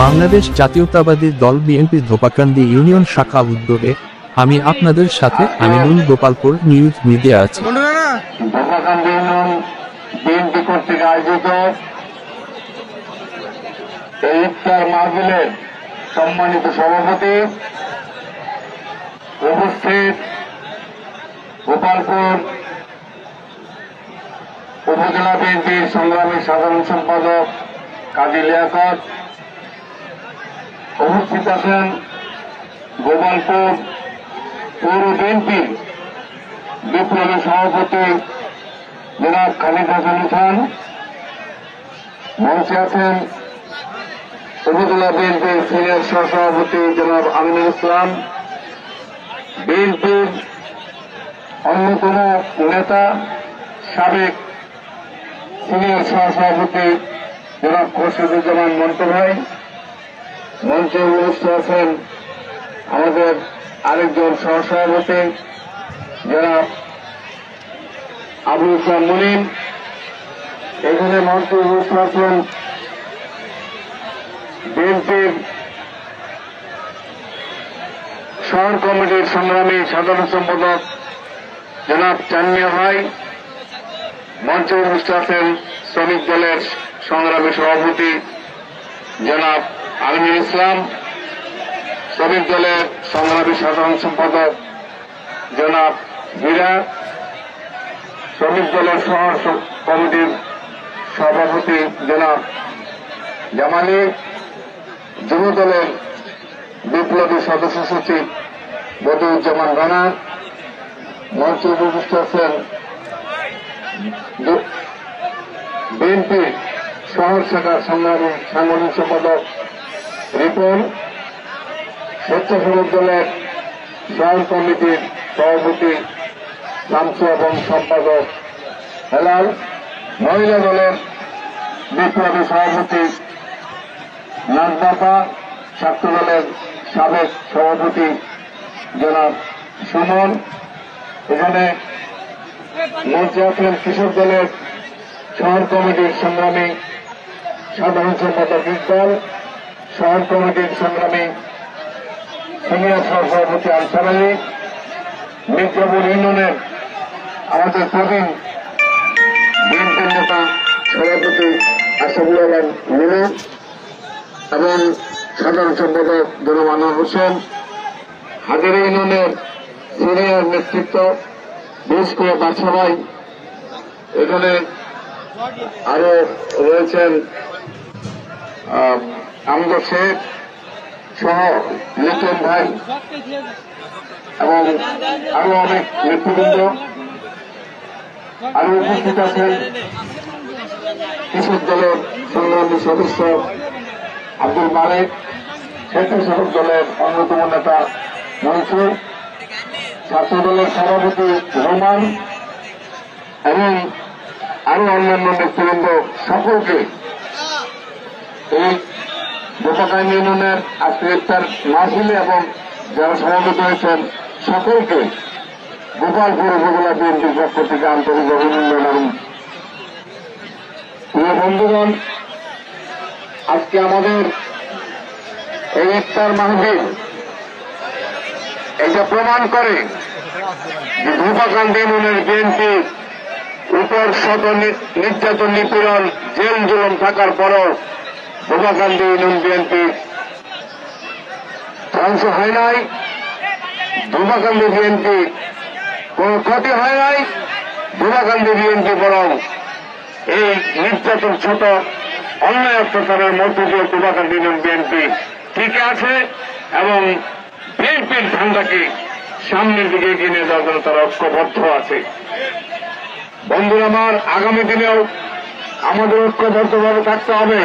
বাংলাদেশ জাতীয়তাবাদী দল BNP ধোপাকান্দি union শাখা উদ্যোগে আমি আপনাদের সাথে আমিনুল গোপালপুর নিউজ মিডিয়া আছি। ধোপাকান্দি ইউনিয়ন বিএনপি কর্তৃক আয়োজিত এই ইফতার মাহফিলের সম্মানিত সভাপতি, উপস্থিত গোপালপুর উপজেলা বিএনপির সংগ্রামী সাধারণ সম্পাদক কাজী লিয়াকত, উপস্থিত আছেন গোপালপুর পৌর বিএনপির বিপ্লবী সভাপতি জনাব খালিদ হাসান খান, মঞ্চে আছেন উপজেলা বিএনপির সিনিয়র সহসভাপতি জনাব আমিনুল ইসলাম, বিএনপির অন্যতম নেতা সাবেক সিনিয়র সহসভাপতি জনাব খোরশেদুজ্জামান মন্টু ভাই, মঞ্চে উপস্থিত আছেন আমাদের আরেকজন সহসভাপতি জনাব আবুল ইসলাম মুনিম। এখানে মঞ্চে উপস্থিত আছেন বিএনপির শহর কমিটির সংগ্রামী সাধারণ সম্পাদক জনাব চান্নিয়া ভাই, মঞ্চে উপস্থিত আছেন শ্রমিক দলের সংগ্রামী সভাপতি জনাব আমিনুল ইসলাম, শ্রমিক দলের সংগ্রামী সাধারণ সম্পাদক জনাব হীরা, শ্রমিক দলের শহর কমিটির সভাপতি জনাব জামালি, যুব দলের বিপ্লবী সদস্য সচিব বদিউজ্জামান রানা, মঞ্চে উপস্থিত আছেন বিএনপি শহর শাখার সংগ্রামী সাংগঠনিক সম্পাদক রিপন, স্বেচ্ছাসেবক দলের শহর কমিটির সভাপতি শামসু এবং সম্পাদক হেলাল, মহিলা দলের বিপ্লবী সভাপতি নাজবাপা, ছাত্র দলের সাবেক সভাপতি জনাব সুমন, এখানে মঞ্চে আছেন কৃষক দলের শহর কমিটির সংগ্রামী সাধারণ সম্পাদক ইকবাল, শহর কমিটির সংগ্রামী সিনিয়র সহসভাপতি আনসার আলী, মির্জাপুর ইউনিয়নের আমাদের প্রবীণ বিএনপির নেতা সভাপতি আশরাফুল আলম মিনু এবং সাধারণ সম্পাদক জনাব আনোয়ার হোসেন, হাজারী ইউনিয়নের সিনিয়র নেতৃত্ব বিশেষ করে বাদশা ভাই, এখানে আরো রয়েছেন আমজাদ শেখ সহ লিটন ভাই এবং আরো অনেক নেতৃবৃন্দ। আরো উপস্থিত আছেন কৃষক দলের সংগ্রামী সদস্য আব্দুল মালিক, স্বেচ্ছাসেবক দলের অন্যতম নেতা মনসুর, ছাত্র দলের সভাপতি রোমান এবং আরো অন্যান্য নেতৃবৃন্দ। সকলকে এই ধোপাকান্দি ইউনিয়নের আজকে ইফতার মাহফিলে এবং যারা সমবেত হয়েছেন সকলকে গোপালপুর উপজেলা বিএনপির পক্ষ থেকে আন্তরিক অভিনন্দন। এবং প্রিয় বন্ধুগণ, আজকে আমাদের এই ইফতার মাহফিল এটা প্রমাণ করে যে ধোপাকান্দি ইউনিয়নের বিএনপি উপর শত নির্যাতন নিপীড়ন জেল জুলুম থাকার পরও ধোপাকান্দি ইউনিয়ন বিএনপি ধ্বংস হয় নাই, ধোপাকান্দি বিএনপি কোন ক্ষতি হয় নাই, ধোপাকান্দি বিএনপি বরং এই নির্যাতন ছোট অন্যায় অত্যাচারের মধ্য দিয়ে ধোপাকান্দি ইউনিয়ন বিএনপি টিকে আছে এবং বিএনপির ধান্দাকে সামনের দিকে এগিয়ে নিয়ে যাওয়ার জন্য তারা ঐক্যবদ্ধ আছে। বন্ধুরা আমার, আগামী দিনেও আমাদের ঐক্যবদ্ধভাবে থাকতে হবে।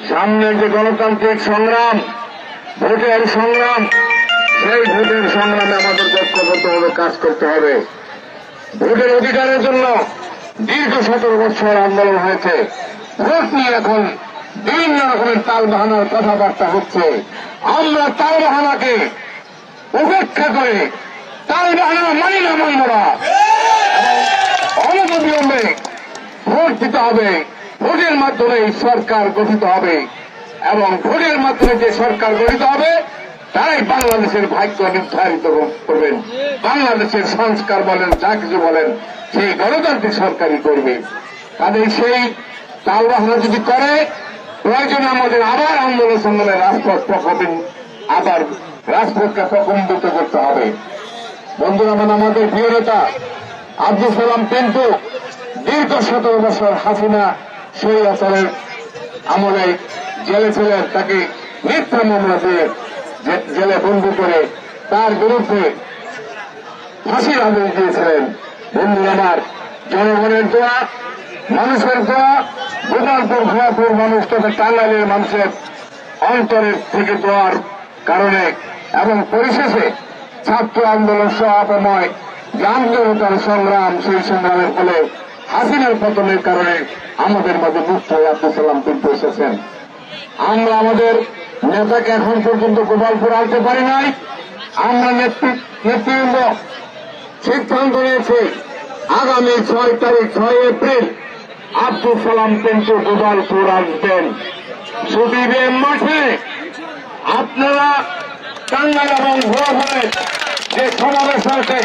সামনের যে গণতান্ত্রিক সংগ্রাম, ভোটের সংগ্রাম, সেই ভোটের সংগ্রামে আমাদের ঐক্যবদ্ধভাবে কাজ করতে হবে। ভোটের অধিকারের জন্য দীর্ঘ 17 বছর আন্দোলন হয়েছে। ভোট নিয়ে এখন বিভিন্ন রকমের তালবাহানার কথাবার্তা হচ্ছে। আমরা তালবাহানাকে উপেক্ষা করে তালবাহানা মানি না, মানব না, অনতিবিলম্বে ভোট দিতে হবে। ভোটের মাধ্যমে সরকার গঠিত হবে এবং ভোটের মাধ্যমে যে সরকার গঠিত হবে তারাই বাংলাদেশের ভাগ্য নির্ধারিত করবেন। বাংলাদেশের সংস্কার বলেন, যা কিছু বলেন, সেই গণতান্ত্রিক সরকারই করবে। তাদের সেই তালবাহনা যদি করে, প্রয়োজনে আমাদের আবার আন্দোলন সংগ্রামে রাজপথ প্রকম্পিত, আবার রাজপথকে প্রকম্পিত করতে হবে। বন্ধুরা, আমাদের প্রিয় নেতা আব্দুল সালাম পিন্টু দীর্ঘ 17 বছর হাসিনা স্বৈরাচারের আমলে জেলে ছিলেন। তাকে মিথ্যা মামলা দিয়ে জেলে বন্দী করে তার বিরুদ্ধে ফাঁসির আদেশ দিয়েছিলেন। বন্ধুরা আমার, জনগণের দোয়া, মানুষের দোয়া, গোপালপুর ভুয়াপুর মানুষ তথা টাঙ্গাইলের মানুষের অন্তরের থেকে দোয়ার কারণে এবং পরিশেষে ছাত্র আন্দোলন সহ অপময় জাতীয়তার সংগ্রাম, সেই সংগ্রামের ফলে হাসিনার পতনের কারণে আমাদের মাঝে মুক্ত হয়ে আব্দুল সালাম পিন্টু এসেছেন। আমরা আমাদের নেতাকে এখন পর্যন্ত গোপালপুর আনতে পারি নাই। আমরা নেতৃবৃন্দ সিদ্ধান্ত নিয়েছি আগামী 6 তারিখ 6 এপ্রিল আব্দুল সালাম পিন্টু গোপালপুর আসবেন। সুদীপের মাঠে আপনারা টাঙ্গাইল এবং ভুয়াপুরের যে সমাবেশ আছে